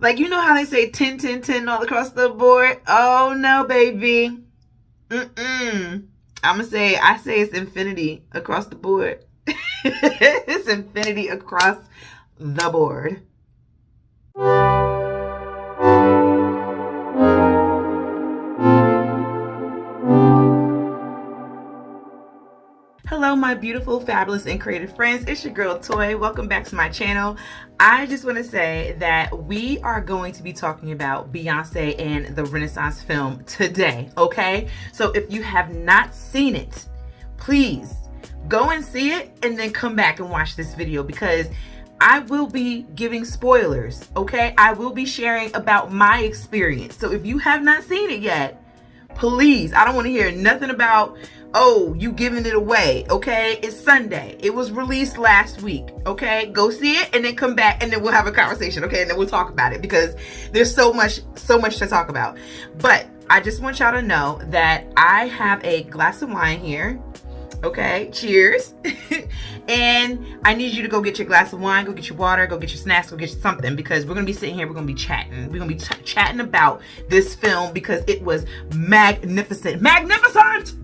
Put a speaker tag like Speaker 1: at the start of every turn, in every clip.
Speaker 1: Like, you know how they say 10, 10, 10 all across the board? Oh, no, baby. I say it's infinity across the board. It's infinity across the board. Hello, my beautiful, fabulous, and creative friends. It's your girl, Toy. Welcome back to my channel. I just want to say that we are going to be talking about Beyonce and the Renaissance film today, okay? So if you have not seen it, please go and see it and then come back and watch this video, because I will be giving spoilers, okay? I will be sharing about my experience. So if you have not seen it yet, please, I don't want to hear nothing about, oh, you giving it away, okay? It's Sunday. It was released last week, okay? Go see it and then come back and then we'll have a conversation, okay? And then we'll talk about it, because there's so much to talk about. But I just want y'all to know that I have a glass of wine here, okay? Cheers. And I need you to go get your glass of wine, go get your water, go get your snacks, go get you something, because we're going to be sitting here, we're going to be chatting. We're going to be chatting about this film because it was magnificent. Magnificent!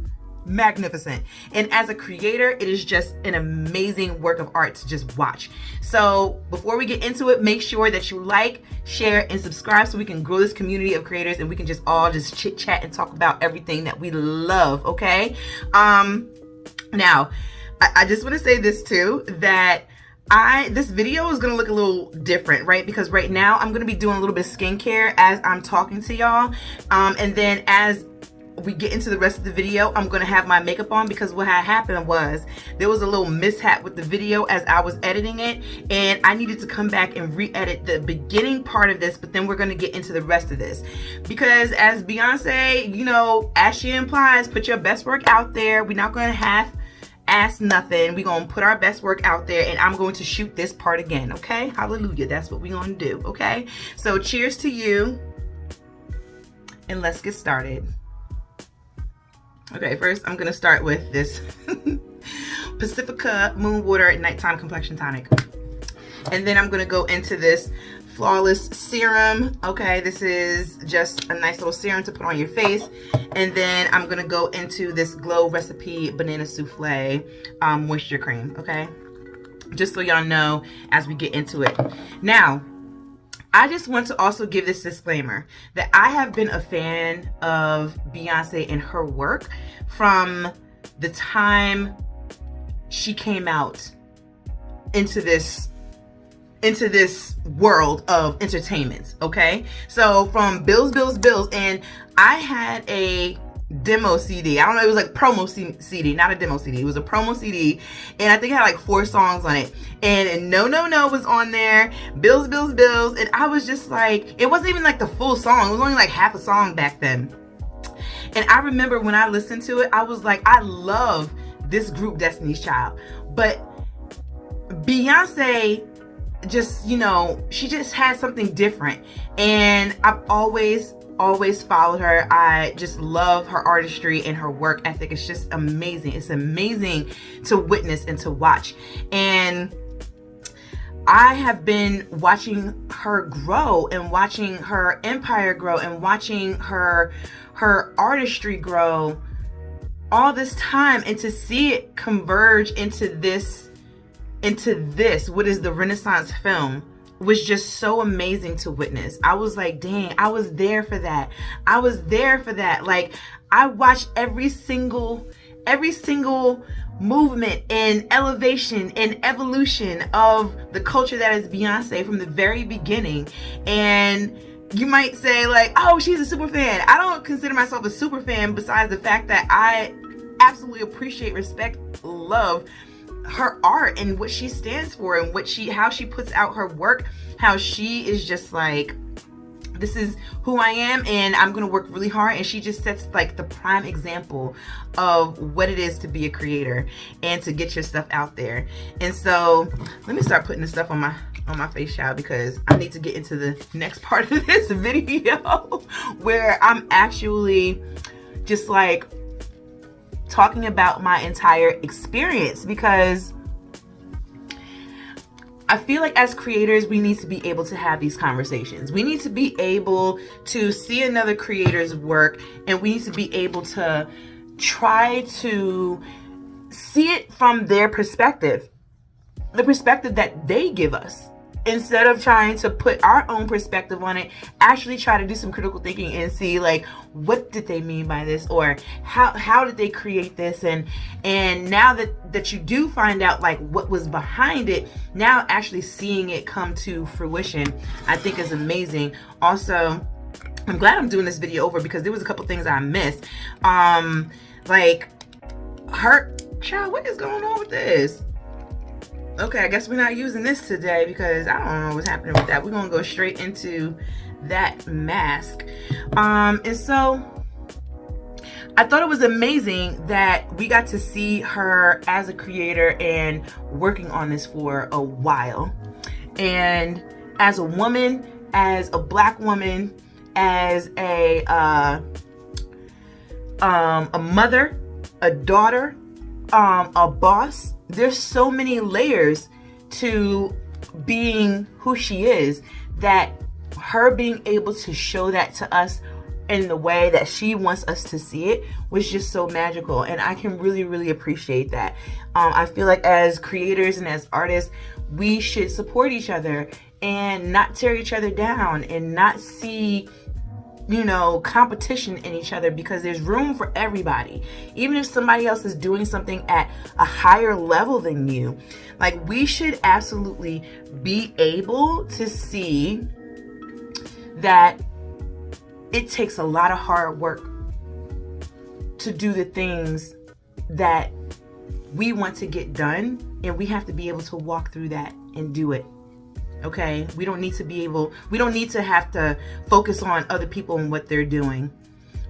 Speaker 1: Magnificent. And as a creator, it is just an amazing work of art to just watch. So before we get into it, make sure that you like, share, and subscribe so we can grow this community of creators and we can just all just chit chat and talk about everything that we love, okay? Now, I just want to say this too, that this video is going to look a little different, right? Because right now I'm going to be doing a little bit of skincare as I'm talking to y'all. And then as we get into the rest of the video, I'm going to have my makeup on, because what had happened was there was a little mishap with the video as I was editing it, and I needed to come back and re-edit the beginning part of this, but then we're going to get into the rest of this, because as Beyonce, you know, as she implies, put your best work out there. We're not going to half-ass nothing. We're going to put our best work out there, and I'm going to shoot this part again, okay? Hallelujah. That's what we're going to do, okay? So cheers to you, and let's get started. Okay, first I'm gonna start with this Pacifica Moon Water Nighttime Complexion Tonic. And then I'm gonna go into this Flawless Serum. Okay, this is just a nice little serum to put on your face. And then I'm gonna go into this Glow Recipe Banana Souffle Moisture Cream, okay? Just so y'all know as we get into it. Now, I just want to also give this disclaimer that I have been a fan of Beyonce and her work from the time she came out into this world of entertainment, okay? So from Bills, and I had a demo CD. I don't know, it was like promo CD, not a demo CD. It was a promo CD, and I think it had like 4 songs on it. And No was on there, Bills, and I was just like, it wasn't even like the full song. It was only like half a song back then. And I remember when I listened to it, I was like, I love this group, Destiny's Child. But Beyonce just, you know, she just had something different. And I've always followed her. I just love her artistry and her work ethic. It's just amazing. It's amazing to witness and to watch. And I have been watching her grow and watching her empire grow and watching her artistry grow all this time, and to see it converge into this, what is the Renaissance film, was just so amazing to witness. I was like, dang, I was there for that. Like, I watched every single movement and elevation and evolution of the culture that is Beyonce from the very beginning. And you might say like, oh, she's a super fan. I don't consider myself a super fan, besides the fact that I absolutely appreciate, respect, love her art and what she stands for, and how she puts out her work, how she is just like, this is who I am and I'm gonna work really hard. And she just sets like the prime example of what it is to be a creator and to get your stuff out there. And so let me start putting this stuff on my face, child, because I need to get into the next part of this video where I'm actually just like talking about my entire experience, because I feel like as creators, we need to be able to have these conversations. We need to be able to see another creator's work, and we need to be able to try to see it from their perspective, the perspective that they give us. Instead of trying to put our own perspective on it, actually try to do some critical thinking and see, like, what did they mean by this, or how did they create this, and now that you do find out like what was behind it, now actually seeing it come to fruition, I think is amazing. Also, I'm glad I'm doing this video over because there was a couple things I missed. Like her child, what is going on with this? Okay, I guess we're not using this today because I don't know what's happening with that. We're gonna go straight into that mask. And so I thought it was amazing that we got to see her as a creator and working on this for a while. And as a woman, as a Black woman, as a mother, a daughter, a boss, there's so many layers to being who she is, that her being able to show that to us in the way that she wants us to see it was just so magical, and I can really, really appreciate that. I feel like as creators and as artists, we should support each other and not tear each other down and not see, you know, competition in each other, because there's room for everybody. Even if somebody else is doing something at a higher level than you, like, we should absolutely be able to see that it takes a lot of hard work to do the things that we want to get done, and we have to be able to walk through that and do it. Okay, we don't need to have to focus on other people and what they're doing.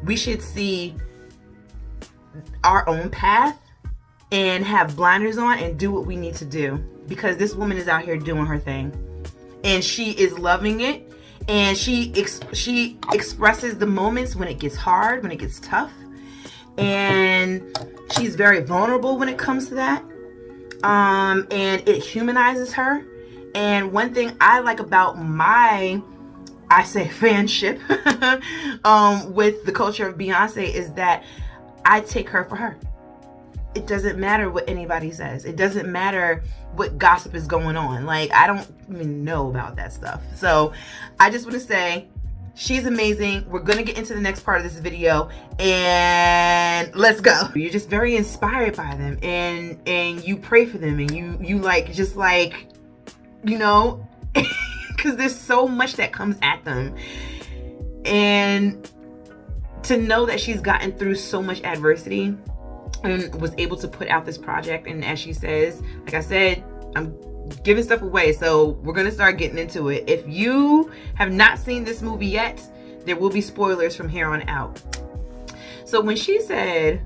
Speaker 1: We should see our own path and have blinders on and do what we need to do, because this woman is out here doing her thing and she is loving it, and she expresses the moments when it gets hard, when it gets tough, and she's very vulnerable when it comes to that, and it humanizes her. And one thing I like about my, I say, fanship with the culture of Beyonce is that I take her for her. It doesn't matter what anybody says. It doesn't matter what gossip is going on. Like, I don't even know about that stuff. So I just want to say she's amazing. We're going to get into the next part of this video, and let's go. You're just very inspired by them, and you pray for them, and you like, just like, you know, because there's so much that comes at them. And to know that she's gotten through so much adversity and was able to put out this project, and as she says, like I said, I'm giving stuff away, so we're gonna start getting into it. If you have not seen this movie yet, there will be spoilers from here on out. So when she said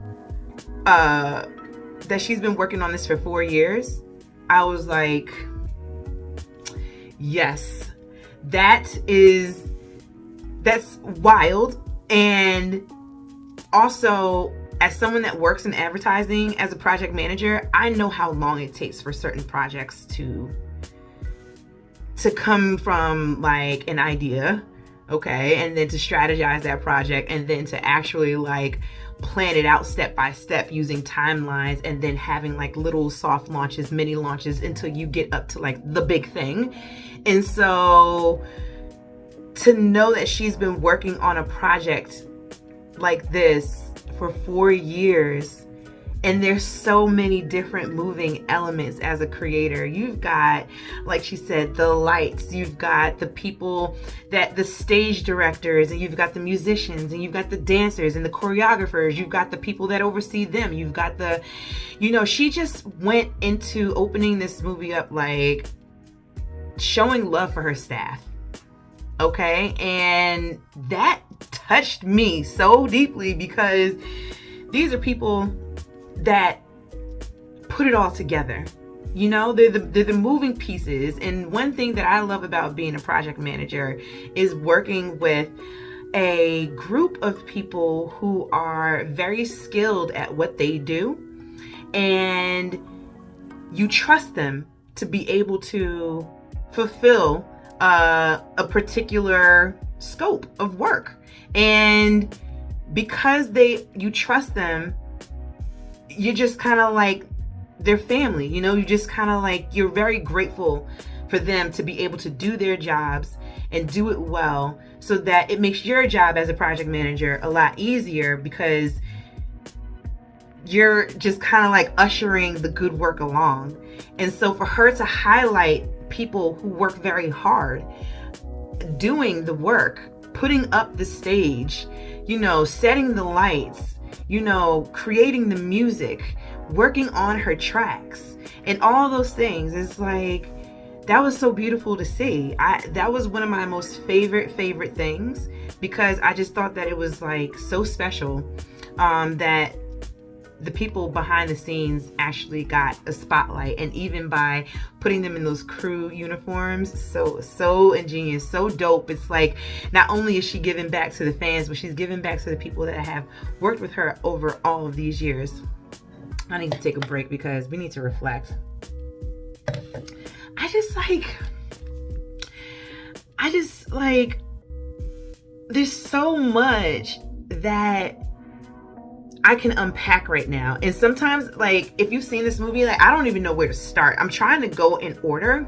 Speaker 1: that she's been working on this for 4 years, I was like, yes, that's wild. And also, as someone that works in advertising as a project manager, I know how long it takes for certain projects to come from like an idea, okay, and then to strategize that project, and then to actually like plan it out step by step using timelines, and then having like little soft launches, mini launches, until you get up to like the big thing. And so to know that she's been working on a project like this for 4 years, and there's so many different moving elements as a creator. You've got, like she said, the lights, you've got the people, that the stage directors, and you've got the musicians, and you've got the dancers and the choreographers, you've got the people that oversee them, you've got the, you know, she just went into opening this movie up like showing love for her staff. Okay, and that touched me so deeply, because these are people that put it all together. You know, they're the moving pieces. And one thing that I love about being a project manager is working with a group of people who are very skilled at what they do, and you trust them to be able to fulfill a particular scope of work. And because you trust them, you're just kind of like their family, you know. You just kind of like, you're very grateful for them to be able to do their jobs and do it well, so that it makes your job as a project manager a lot easier, because you're just kind of like ushering the good work along. And so for her to highlight people who work very hard, doing the work, putting up the stage, you know, setting the lights, you know, creating the music, working on her tracks, and all those things, it's like, that was so beautiful to see. That was one of my most favorite things, because I just thought that it was like so special that the people behind the scenes actually got a spotlight. And even by putting them in those crew uniforms, so ingenious, so dope. It's like, not only is she giving back to the fans, but she's giving back to the people that have worked with her over all of these years. I need to take a break because we need to reflect. I just like, there's so much that I can unpack right now. And sometimes, like, if you've seen this movie, like, I don't even know where to start. I'm trying to go in order,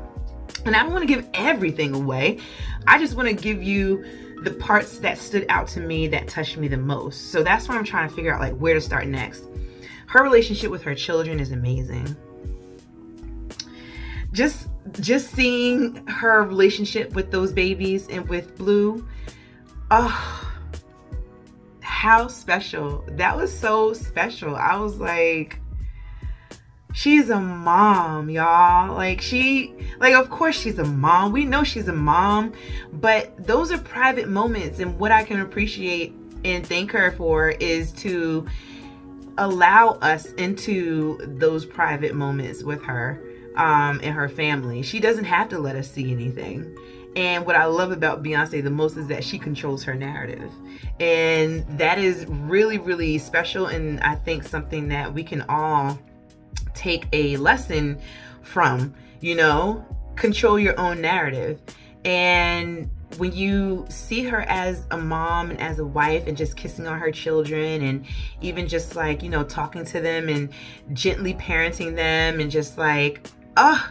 Speaker 1: and I don't want to give everything away. I just want to give you the parts that stood out to me, that touched me the most. So that's why I'm trying to figure out like where to start next. Her relationship with her children is amazing. Just seeing her relationship with those babies and with Blue, oh, how special. That was so special. I was like, she's a mom, y'all. Like, of course she's a mom. We know she's a mom, but those are private moments. And what I can appreciate and thank her for is to allow us into those private moments with her and her family. She doesn't have to let us see anything. And what I love about Beyonce the most is that she controls her narrative. And that is really, really special. And I think something that we can all take a lesson from, you know, control your own narrative. And when you see her as a mom and as a wife and just kissing on her children and even just like, you know, talking to them and gently parenting them and just like, I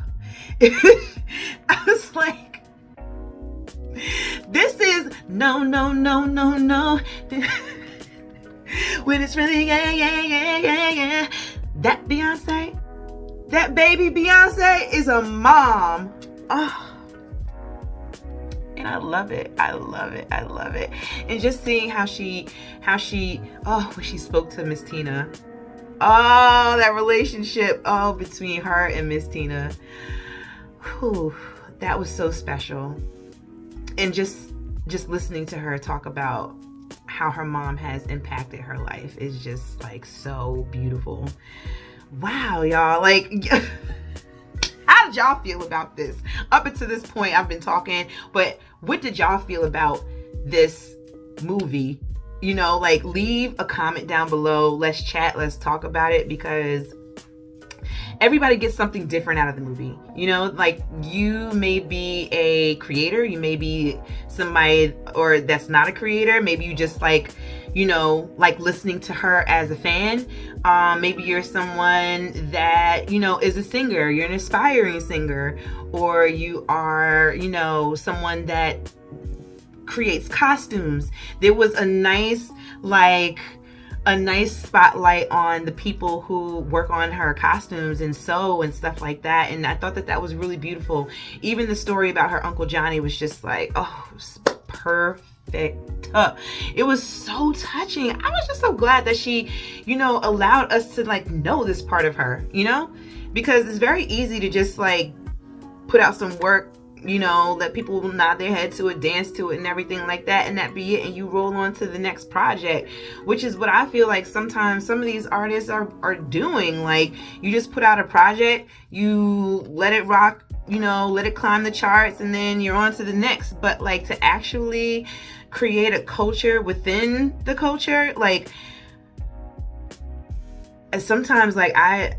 Speaker 1: was like, this is no. When it's really yeah. That Beyonce, that baby Beyonce is a mom. Oh. And I love it. And just seeing how she, when she spoke to Miss Tina, that relationship, between her and Miss Tina, that was so special. And just listening to her talk about how her mom has impacted her life is just like so beautiful. Wow, y'all, like, how did y'all feel about this? Up until this point, I've been talking, but what did y'all feel about this movie? You know, like, leave a comment down below. Let's chat. Let's talk about it, because everybody gets something different out of the movie. You know, like, you may be a creator, you may be somebody or that's not a creator. Maybe you just like, you know, like listening to her as a fan. Maybe you're someone that, you know, is a singer, you're an aspiring singer, or you are, you know, someone that creates costumes. There was a nice spotlight on the people who work on her costumes and sew and stuff like that. And I thought that was really beautiful. Even the story about her Uncle Johnny was just like, it was perfect. It was so touching. I was just so glad that she, you know, allowed us to like know this part of her, you know, because it's very easy to just like put out some work, you know, let people nod their head to it, dance to it and everything like that, and that be it, and you roll on to the next project, which is what I feel like sometimes some of these artists are doing. Like, you just put out a project, you let it rock, you know, let it climb the charts, and then you're on to the next. But like, to actually create a culture within the culture, like, sometimes like I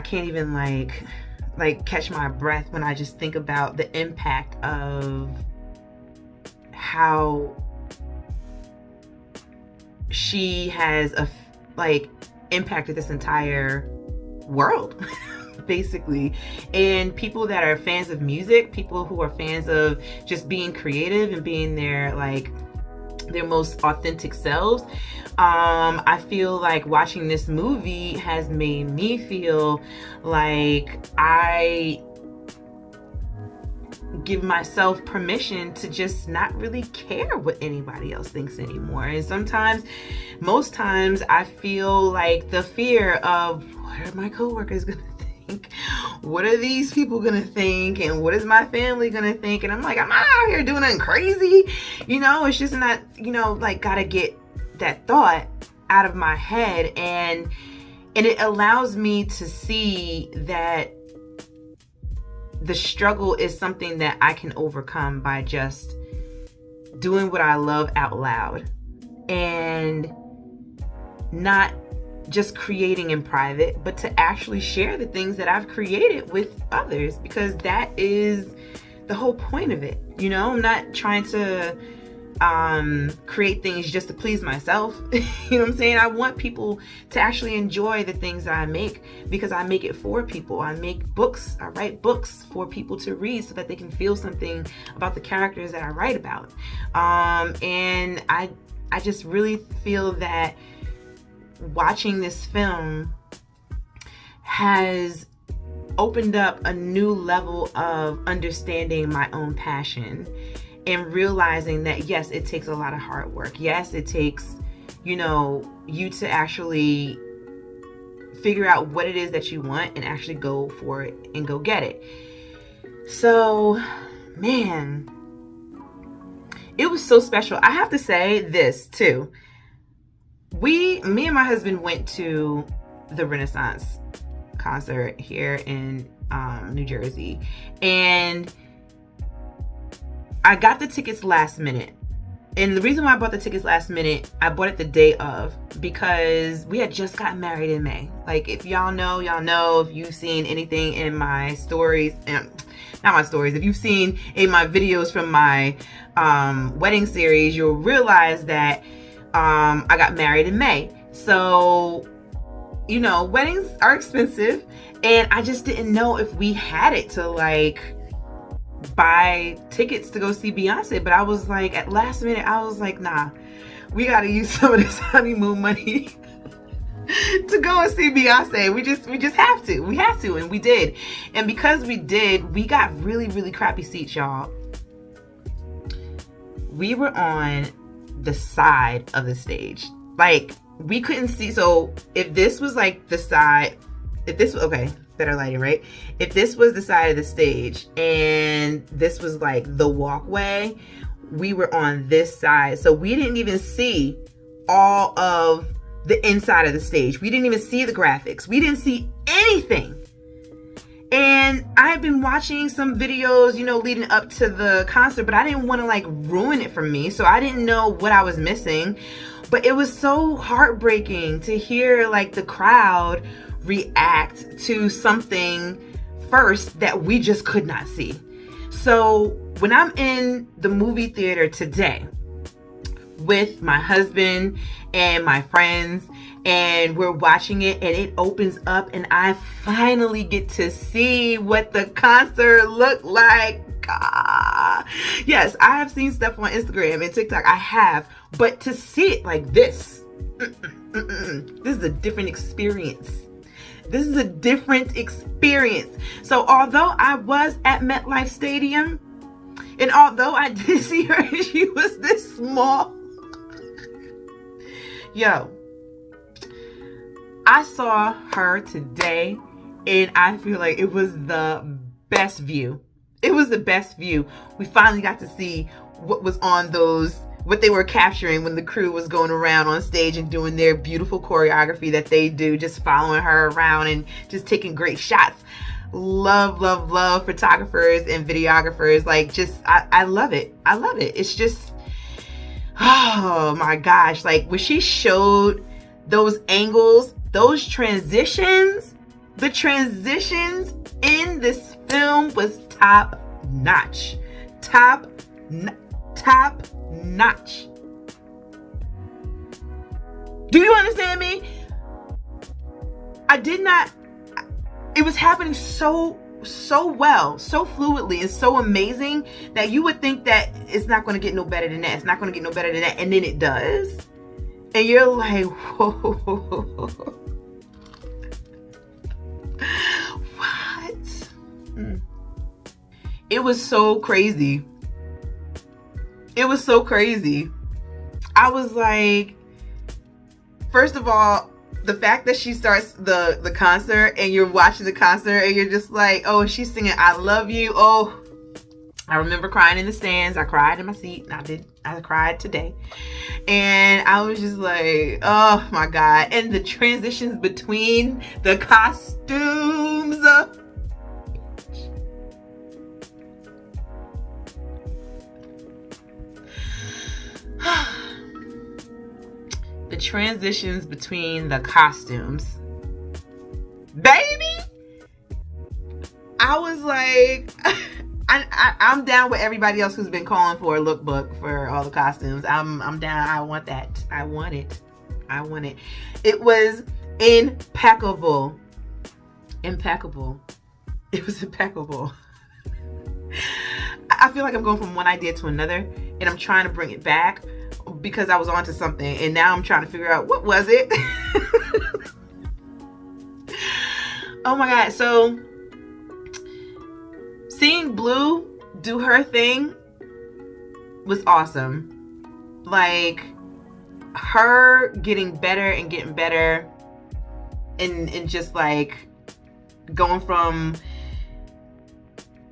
Speaker 1: can't even like like catch my breath when I just think about the impact of how she has like impacted this entire world basically, and people that are fans of music, people who are fans of just being creative and being their most authentic selves. I feel like watching this movie has made me feel like I give myself permission to just not really care what anybody else thinks anymore. And most times I feel like the fear of, what are my coworkers gonna think? What are these people gonna think? And what is my family gonna think? And I'm like, I'm not out here doing nothing crazy. It's just not, like, gotta get that thought out of my head. And it allows me to see that the struggle is something that I can overcome by just doing what I love out loud and not just creating in private, but to actually share the things that I've created with others, because that is the whole point of it. I'm not trying to create things just to please myself. You know what I'm saying? I want people to actually enjoy the things that I make, because I make it for people. I write books for people to read so that they can feel something about the characters that I write about. And I just really feel that watching this film has opened up a new level of understanding my own passion and realizing that, yes, it takes a lot of hard work. Yes, it takes, you to actually figure out what it is that you want and actually go for it and go get it. So, man, it was so special. I have to say this too. Me and my husband went to the Renaissance concert here in New Jersey, and I got the tickets last minute. And the reason why I bought the tickets last minute, I bought it the day of, because we had just gotten married in May. Like, if y'all know, if you've seen anything in my stories, not my stories, if you've seen in my videos from my wedding series, you'll realize that I got married in May. So, weddings are expensive, and I just didn't know if we had it to like buy tickets to go see Beyonce. But I was like, at last minute, I was like, nah, we got to use some of this honeymoon money to go and see Beyonce. We just have to. We have to, and we did. And because we did, we got really, really crappy seats, y'all. We were on the side of the stage. Like, we couldn't see. So if this was like the side, okay, better lighting, right? If this was the side of the stage and this was like the walkway, we were on this side. So we didn't even see all of the inside of the stage. We didn't even see the graphics. We didn't see anything. And I've been watching some videos, leading up to the concert, but I didn't want to like ruin it for me. So I didn't know what I was missing. But it was so heartbreaking to hear like the crowd react to something first that we just could not see. So when I'm in the movie theater today with my husband and my friends, and we're watching it, and it opens up, and I finally get to see what the concert looked like. Yes, I have seen stuff on Instagram and TikTok. I have, but to see it like this, this is a different experience. This is a different experience. So although I was at MetLife Stadium, and although I did see her, she was this small. Yo, I saw her today, and I feel like it was the best view. It was the best view. We finally got to see what was on what they were capturing when the crew was going around on stage and doing their beautiful choreography that they do, just following her around and just taking great shots. Love, love, love photographers and videographers. Like, I love it. I love it. It's just, oh my gosh. Like, when she showed those angles, those transitions, The transitions in this film was top notch. Top notch. Do you understand me? It was happening so well, so fluidly, and so amazing that you would think that it's not going to get no better than that. It's not going to get no better than that. And then it does. And you're like, whoa. What? It was so crazy. It was so crazy. I was like, first of all, the fact that she starts the concert and you're watching the concert and you're just like, oh, she's singing I Love You. Oh, I remember crying in the stands. I cried in my seat. I cried today. And I was just like, oh my God. And the transitions between the costumes. The transitions between the costumes. Baby! I was like, I'm down with everybody else who's been calling for a lookbook for all the costumes. I'm down. I want that. I want it. It was impeccable. It was impeccable. I feel like I'm going from one idea to another, and I'm trying to bring it back because I was onto something, and now I'm trying to figure out what was it. Oh my God. So seeing Blue do her thing was awesome. Like, her getting better and getting better, and just like going from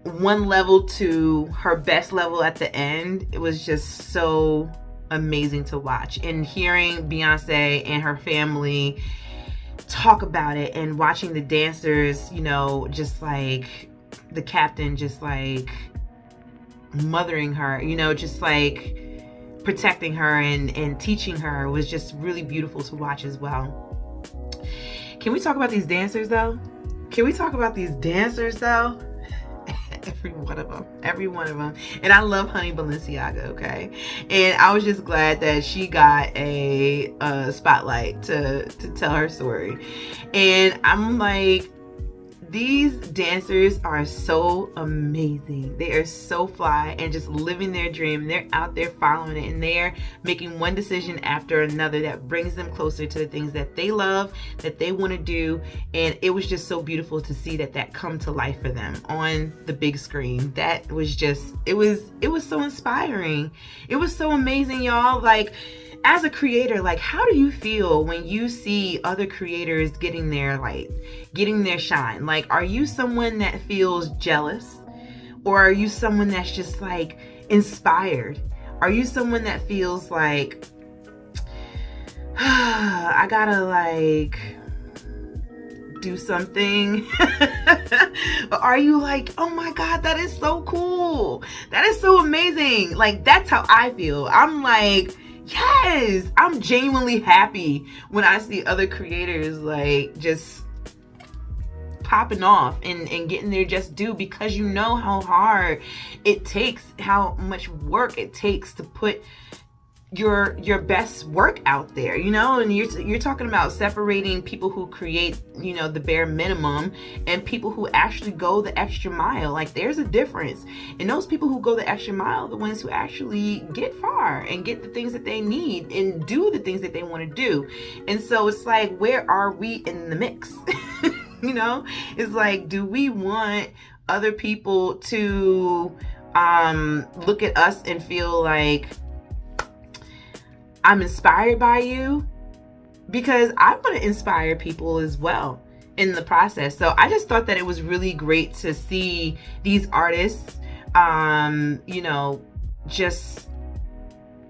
Speaker 1: one level to her best level at the end. It was just so amazing to watch, and hearing Beyonce and her family talk about it, and watching the dancers, you know, just like the captain just like mothering her, you know, just like protecting her and teaching her, was just really beautiful to watch as well. Can we talk about these dancers though? Every one of them. And I love Honey Balenciaga, okay? And I was just glad that she got a spotlight to tell her story. And I'm like, these dancers are so amazing. They are so fly and just living their dream. They're out there following it, and they're making one decision after another that brings them closer to the things that they love, that they want to do. And it was just so beautiful to see that come to life for them on the big screen. That was just, it was so inspiring. It was so amazing, y'all. Like, as a creator, like, how do you feel when you see other creators getting their shine? Like, are you someone that feels jealous? Or are you someone that's just like inspired? Are you someone that feels like, I gotta like do something? Or are you like, oh my God, that is so cool. That is so amazing. Like, that's how I feel. I'm like, yes, I'm genuinely happy when I see other creators like just popping off and getting their just due, because you know how hard it takes, how much work it takes to put your best work out there, you know. And you're talking about separating people who create, you know, the bare minimum, and people who actually go the extra mile. Like, there's a difference. And those people who go the extra mile are the ones who actually get far and get the things that they need and do the things that they want to do. And so it's like, where are we in the mix? You know, it's like, do we want other people to look at us and feel like, I'm inspired by you? Because I want to inspire people as well in the process. So I just thought that it was really great to see these artists, you know, just,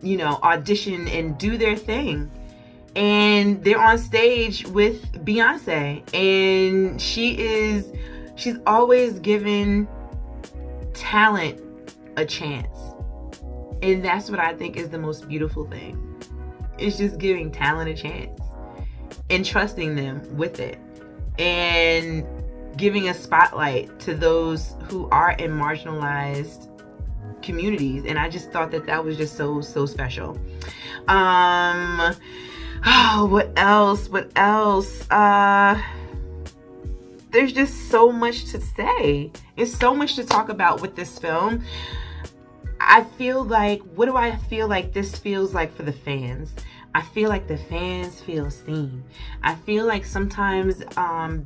Speaker 1: you know, audition and do their thing. And they're on stage with Beyonce, and she's always given talent a chance. And that's what I think is the most beautiful thing. It's just giving talent a chance and trusting them with it. and giving a spotlight to those who are in marginalized communities. And I just thought that was just so special. What else? There's just so much to say. There's so much to talk about with this film. I feel like, what do I feel like this feels like for the fans? I feel like the fans feel seen. I feel like sometimes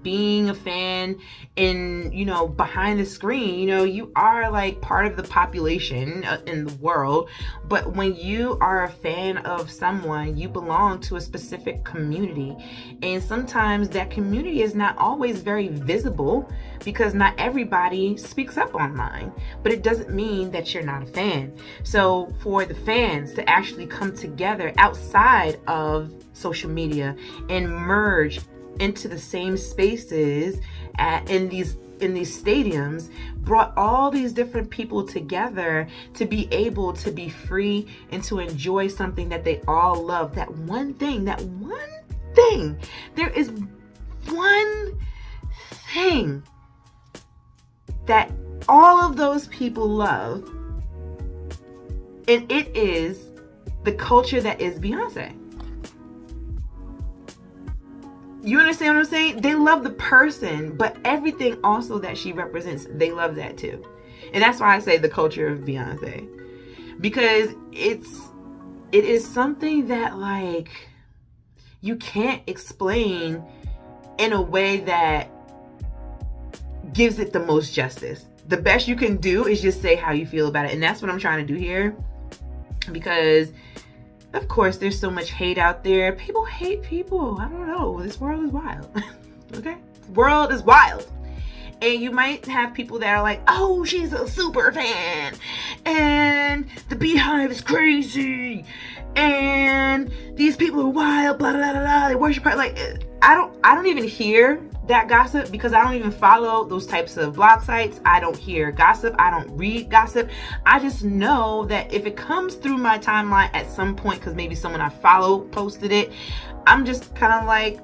Speaker 1: being a fan in, behind the screen, you are like part of the population in the world. But when you are a fan of someone, you belong to a specific community. And sometimes that community is not always very visible because not everybody speaks up online. But it doesn't mean that you're not a fan. So for the fans to actually come together outside of social media and merge into the same spaces in these stadiums, brought all these different people together to be able to be free and to enjoy something that they all love. That one thing. There is one thing that all of those people love, and it is the culture that is Beyonce. You understand what I'm saying? They love the person, but everything also that she represents, they love that too. And that's why I say the culture of Beyonce. Because it is something that like you can't explain in a way that gives it the most justice. The best you can do is just say how you feel about it. And that's what I'm trying to do here. Because of course there's so much hate out there. People hate people. I don't know. This world is wild. Okay? The world is wild. And you might have people that are like, oh, she's a super fan. And the Beehive is crazy. And these people are wild, blah, blah, blah, blah. They worship her. Like, I don't even hear that gossip because I don't even follow those types of blog sites. I don't hear gossip. I don't read gossip. I just know that if it comes through my timeline at some point, because maybe someone I follow posted it, I'm just kind of like,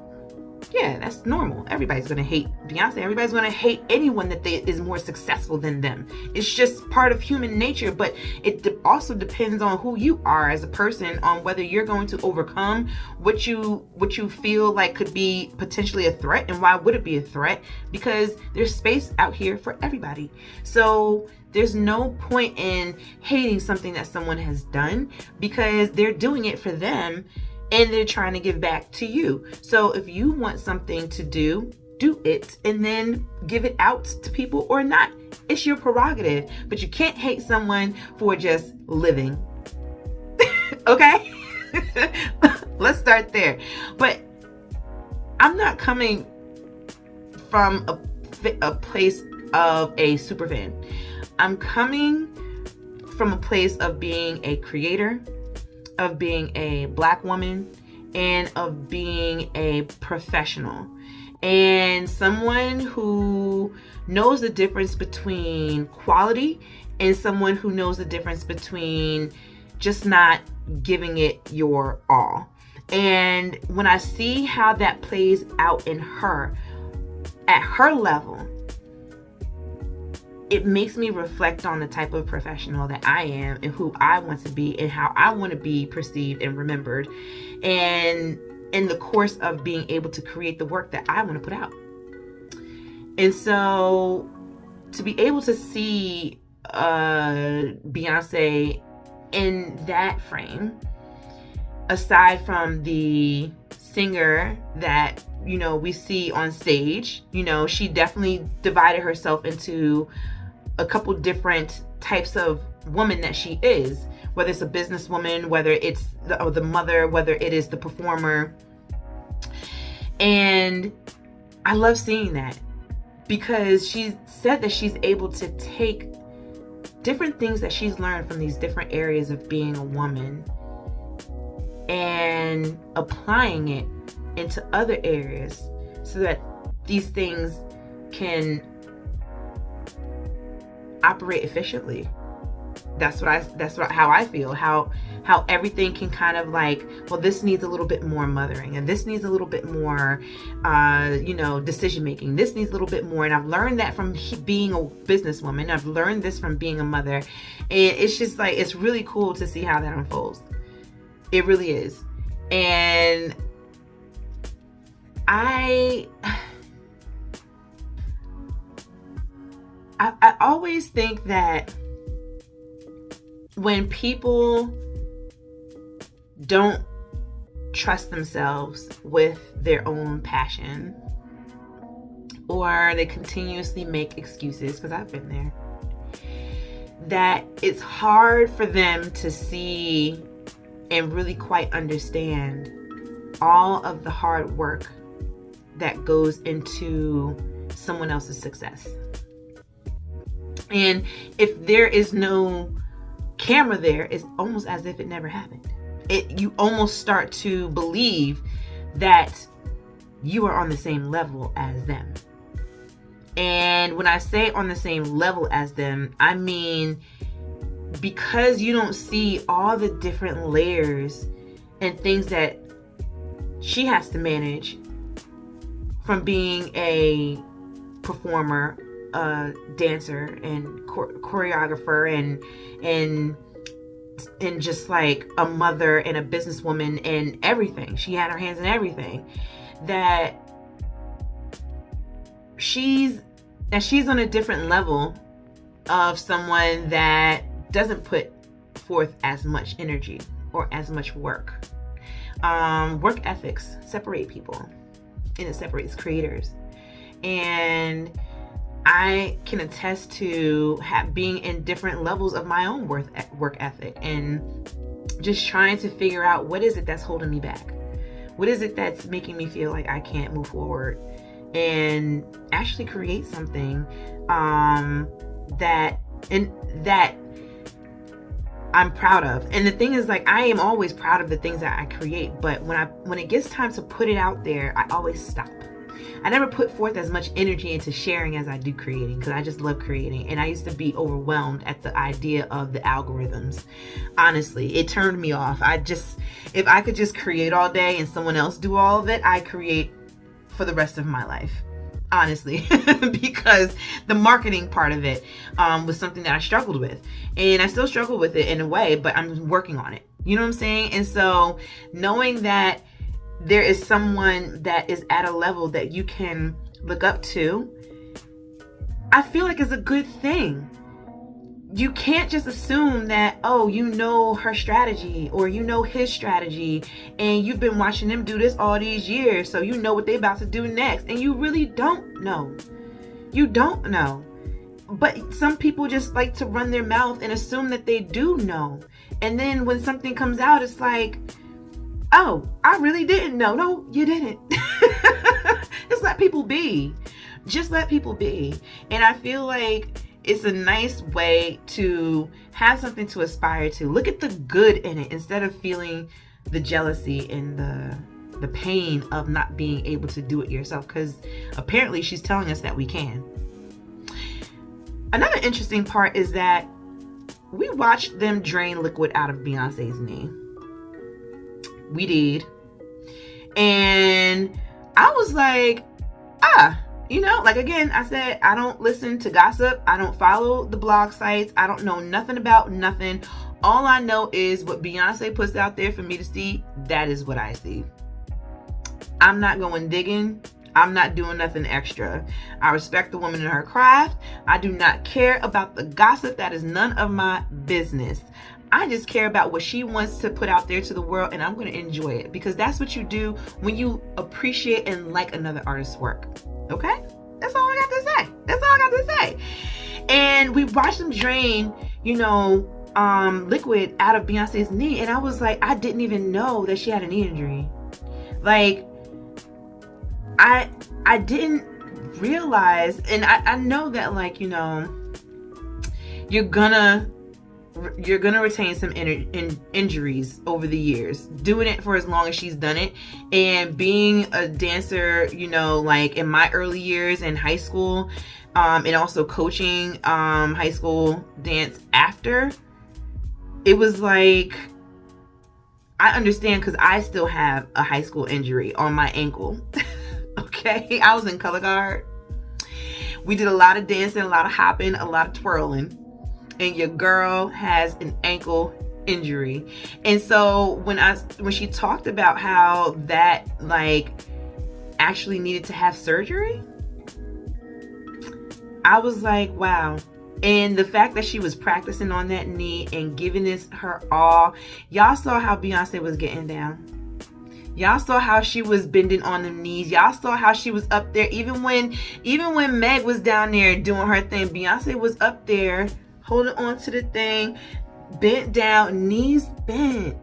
Speaker 1: yeah, that's normal. Everybody's going to hate Beyonce. Everybody's going to hate anyone that is more successful than them. It's just part of human nature, but it also depends on who you are as a person, on whether you're going to overcome what you feel like could be potentially a threat. And why would it be a threat? Because there's space out here for everybody. So there's no point in hating something that someone has done, because they're doing it for them and they're trying to give back to you. So if you want something to do it and then give it out to people or not. It's your prerogative, but you can't hate someone for just living. Okay? Let's start there. But I'm not coming from a place of a super fan. I'm coming from a place of being a creator, of being a Black woman, and of being a professional, and someone who knows the difference between quality and someone who knows the difference between just not giving it your all. And when I see how that plays out in her, at her level, it makes me reflect on the type of professional that I am and who I want to be and how I want to be perceived and remembered, and in the course of being able to create the work that I want to put out. And so to be able to see Beyonce in that frame, aside from the singer that we see on stage, she definitely divided herself into a couple different types of woman that she is, whether it's a businesswoman, whether it's the mother, whether it is the performer. And I love seeing that, because she said that she's able to take different things that she's learned from these different areas of being a woman and applying it into other areas so that these things can operate efficiently. how I feel, how everything can kind of like, well, this needs a little bit more mothering, and this needs a little bit more decision making, this needs a little bit more. And I've learned that from being a businesswoman, I've learned this from being a mother, and it's just like, it's really cool to see how that unfolds. It really is. And I always think that when people don't trust themselves with their own passion, or they continuously make excuses, because I've been there, that it's hard for them to see and really quite understand all of the hard work that goes into someone else's success. And if there is no camera there, it's almost as if it never happened. You almost start to believe that you are on the same level as them. And when I say on the same level as them, I mean because you don't see all the different layers and things that she has to manage, from being a performer, a dancer, and choreographer, and just like a mother and a businesswoman and everything. She had her hands in everything. That she's on a different level of someone that doesn't put forth as much energy or as much work. Work ethics separate people, and it separates creators. And I can attest to being in different levels of my own work ethic, and just trying to figure out, what is it that's holding me back? What is it that's making me feel like I can't move forward and actually create something that I'm proud of? And the thing is, like, I am always proud of the things that I create, but when it gets time to put it out there, I always stop. I never put forth as much energy into sharing as I do creating, because I just love creating. And I used to be overwhelmed at the idea of the algorithms. Honestly, it turned me off. If I could just create all day and someone else do all of it, I create for the rest of my life. Honestly, because the marketing part of it was something that I struggled with, and I still struggle with it in a way, but I'm working on it. You know what I'm saying? And so knowing that there is someone that is at a level that you can look up to, I feel like is a good thing. You can't just assume that, oh, you know her strategy or you know his strategy, and you've been watching them do this all these years, so you know what they're about to do next. And you really don't know. You don't know. But some people just like to run their mouth and assume that they do know. And then when something comes out, it's like, oh, I really didn't know. No, you didn't. Just let people be. Just let people be. And I feel like it's a nice way to have something to aspire to. Look at the good in it instead of feeling the jealousy and the pain of not being able to do it yourself, because apparently she's telling us that we can. Another interesting part is that we watched them drain liquid out of Beyonce's knee. We did. And I was like, like, again, I said, I don't listen to gossip. I don't follow the blog sites. I don't know nothing about nothing. All I know is what Beyonce puts out there for me to see. That is what I see. I'm not going digging. I'm not doing nothing extra. I respect the woman in her craft. I do not care about the gossip. That is none of my business. I just care about what she wants to put out there to the world, and I'm going to enjoy it, because that's what you do when you appreciate and like another artist's work. Okay? That's all I got to say. That's all I got to say. And we watched them drain, liquid out of Beyonce's knee, and I was like, I didn't even know that she had a knee injury. Like, I didn't realize, and I know that, like, you're gonna retain some injuries over the years, doing it for as long as she's done it. And being a dancer, like in my early years in high school, and also coaching high school dance after, it was like, I understand because I still have a high school injury on my ankle. Okay, I was in color guard. We did a lot of dancing, a lot of hopping, a lot of twirling, and your girl has an ankle injury. And so when she talked about how that like actually needed to have surgery, I was like, wow. And the fact that she was practicing on that knee and giving this her all, y'all saw how Beyonce was getting down. Y'all saw how she was bending on the knees. Y'all saw how she was up there. Even when Meg was down there doing her thing, Beyonce was up there holding on to the thing, bent down, knees bent.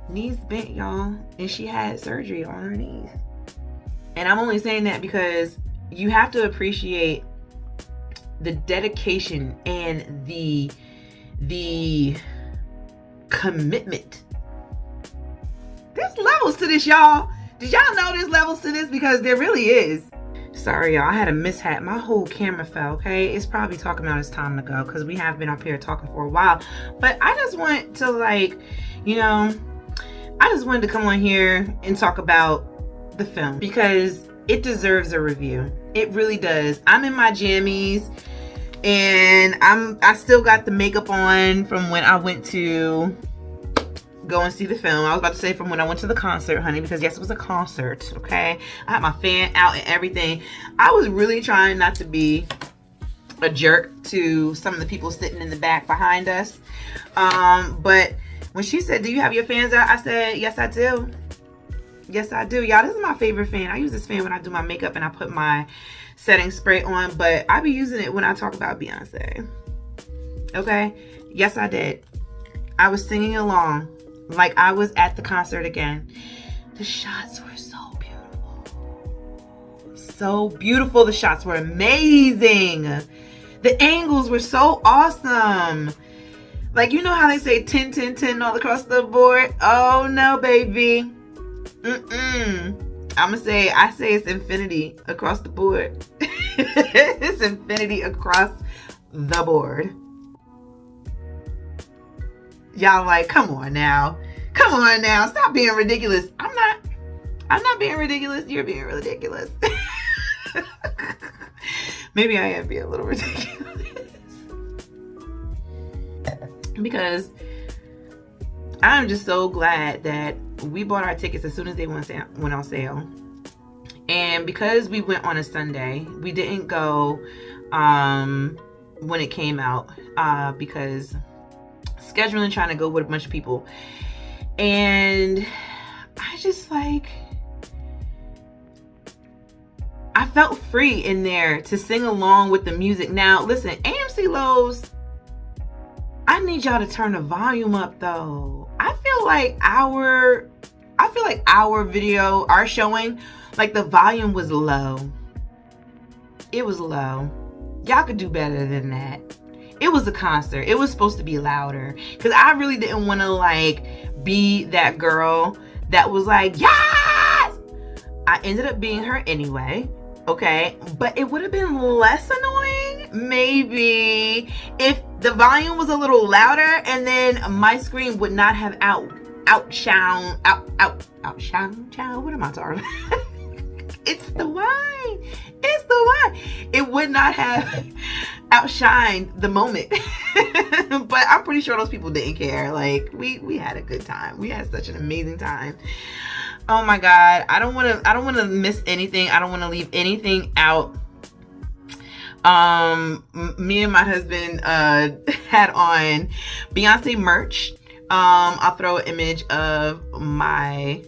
Speaker 1: Knees bent, y'all. And she had surgery on her knees. And I'm only saying that because you have to appreciate the dedication and the commitment. There's levels to this, y'all. Did y'all know there's levels to this? Because there really is. Sorry, y'all. I had a mishap. My whole camera fell, okay? It's probably talking about it's time to go because we have been up here talking for a while. But I just want to, like, you know, I just wanted to come on here and talk about the film because it deserves a review. It really does. I'm in my jammies and I still got the makeup on from when I went to go and see the film. I was about to say from when I went to the concert, honey, because yes, it was a concert, okay? I had my fan out and everything. I was really trying not to be a jerk to some of the people sitting in the back behind us. But when she said, do you have your fans out? I said, yes, I do. Yes, I do. Y'all, this is my favorite fan. I use this fan when I do my makeup and I put my setting spray on, but I be using it when I talk about Beyonce. Okay? Yes, I did. I was singing along like I was at the concert again. The shots were so beautiful. So beautiful. The shots were amazing. The angles were so awesome. Like, you know how they say 10, 10, 10 all across the board? Oh, no, baby. I say it's infinity across the board. It's infinity across the board. Y'all like, come on now. Stop being ridiculous. I'm not being ridiculous. You're being ridiculous. Maybe I am being a little ridiculous. Because I'm just so glad that we bought our tickets as soon as they went on sale. And because we went on a Sunday, we didn't go when it came out because scheduling, trying to go with a bunch of people. And I just like, I felt free in there to sing along with the music. Now, listen, AMC Lowe's, I need y'all to turn the volume up though. I feel like our video, our showing, like the volume was low. It was low. Y'all could do better than that. It was a concert. It was supposed to be louder. Because I really didn't want to like be that girl that was like, yes! I ended up being her anyway. Okay, but it would have been less annoying maybe if the volume was a little louder and then my screen would not have outshone. What am I talking about? It's the wine. It would not have outshined the moment. But I'm pretty sure those people didn't care. Like we had a good time. We had such an amazing time. Oh my God. I don't want to miss anything. I don't want to leave anything out. Me and my husband had on Beyonce merch. I'll throw an image of my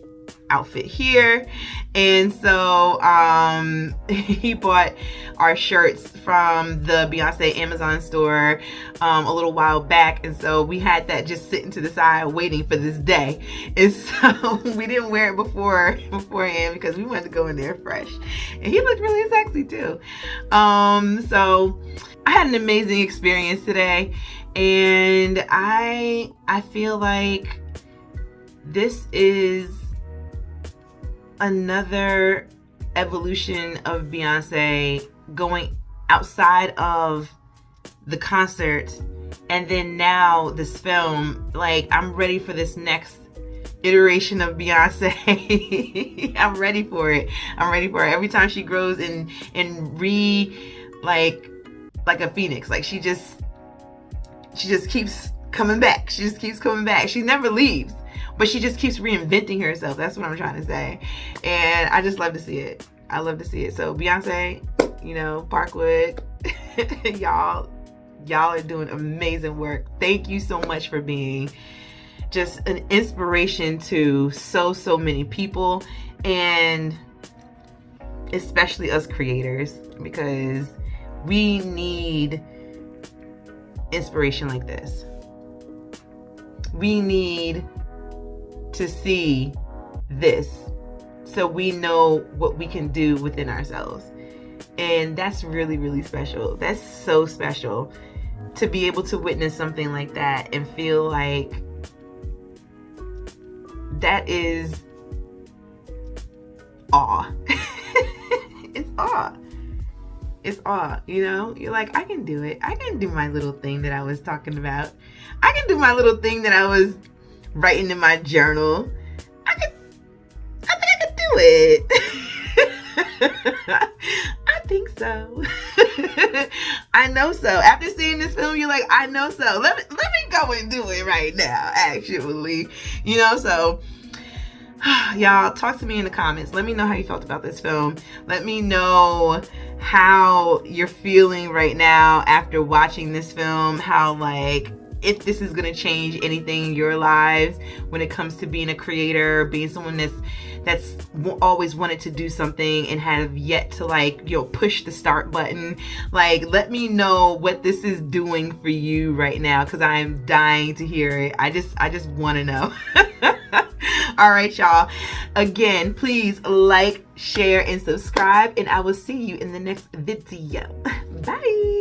Speaker 1: outfit here. And so he bought our shirts from the Beyonce Amazon store a little while back, and so we had that just sitting to the side waiting for this day. And so we didn't wear it beforehand because we wanted to go in there fresh, and he looked really sexy too. So I had an amazing experience today, and I feel like this is another evolution of Beyonce going outside of the concert And then now this film, like, I'm ready for this next iteration of Beyonce. I'm ready for it. I'm ready for it. Every time she grows and like a phoenix. Like she just keeps coming back. She just keeps coming back. She never leaves, but she just keeps reinventing herself. That's what I'm trying to say. And I just love to see it. I love to see it. So Beyonce, you know, Parkwood, y'all are doing amazing work. Thank you so much for being just an inspiration to so many people, and especially us creators, because we need inspiration like this. We need to see this so we know what we can do within ourselves. And that's really special. That's so special to be able to witness something like that and feel like that is awe. It's awe. It's awe, you know? You're like, I can do it. I can do my little thing that I was talking about. I can do my little thing that I was writing in my journal. I think I could do it. I think so. I know so. After seeing this film, you're like, I know so. Let me go and do it right now, actually. You know, so y'all, talk to me in the comments. Let me know how you felt about this film. Let me know how you're feeling right now after watching this film. How, like, if this is going to change anything in your lives when it comes to being a creator, being someone that's always wanted to do something and have yet to, like, you know, push the start button. Like, let me know what this is doing for you right now, because I am dying to hear it. I just want to know. All right, y'all. Again, please like, share, and subscribe, and I will see you in the next video. Bye.